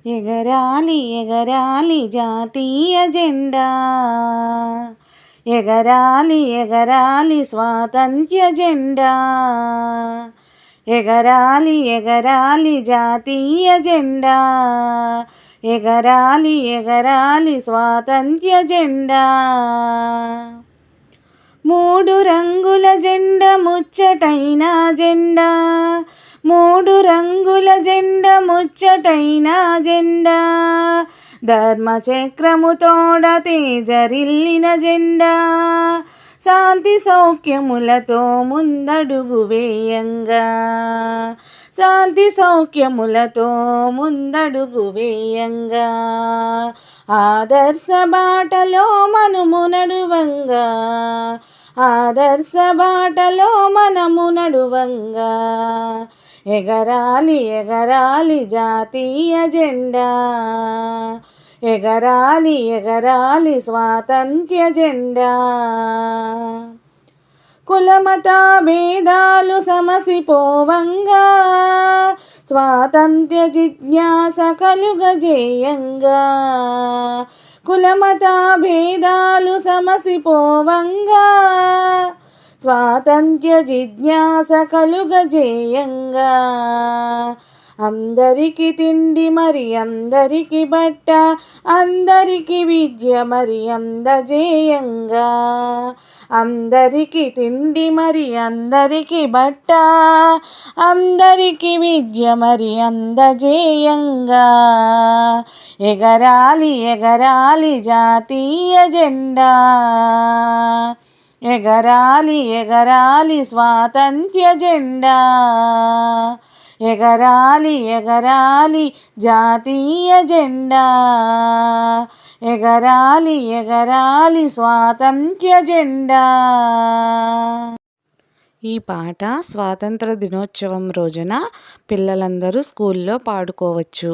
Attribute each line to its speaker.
Speaker 1: ఎగరాలి ఎగరాలి జాతీయ జెండా, ఎగరాలి ఎగరాలి స్వాతంత్ర్య జెండా, ఎగరాలి ఎగరాలి జాతీయ జెండా, ఎగరాలి ఎగరాలి స్వాతంత్ర్య జెండా. మూడు రంగుల జెండా ముచ్చటైన జెండా, మూడు రంగుల జెండా ముచ్చటైన జెండా, ధర్మచక్రము తోడ తేజరిల్లిన జెండా, శాంతి సౌఖ్యములతో ముందడుగు వేయంగా, శాంతి సౌఖ్యములతో ముందడుగు వేయంగా, ఆదర్శ బాటలో మనము నడువంగా, ఆదర్శ బాటలో మనము నడువంగా, ఎగరాలి ఎగరాలి జాతీయ జెండా, ఎగరాలి ఎగరాలి స్వాతంత్ర్య జెండా. కులమత భేదాలు సమసిపోవంగా, స్వాతంత్ర్య జిజ్ఞాస కలుగజేయంగా, కులమత భేదాలు సమసిపోవంగా, స్వాతంత్ర్య జిజ్ఞాస కలుగజేయంగా, అందరికి తిండి మరి అందరికి బట్ట, అందరికి విద్య మరి అందజేయంగా, అందరికి తిండి మరి అందరికి బట్ట, అందరికి విద్య మరి అందజేయంగా, ఎగరాలి ఎగరాలి జాతీయ జెండా, ఎగరాలి ఎగరాలి స్వాతంత్ర్య జెండా, ఎగరాలి ఎగరాలి జాతీయ జెండా, ఎగరాలి ఎగరాలి స్వాతంత్ర్య జెండా. ఈ పాట స్వాతంత్ర దినోత్సవం రోజున పిల్లలందరూ స్కూల్లో పాడుకోవచ్చు.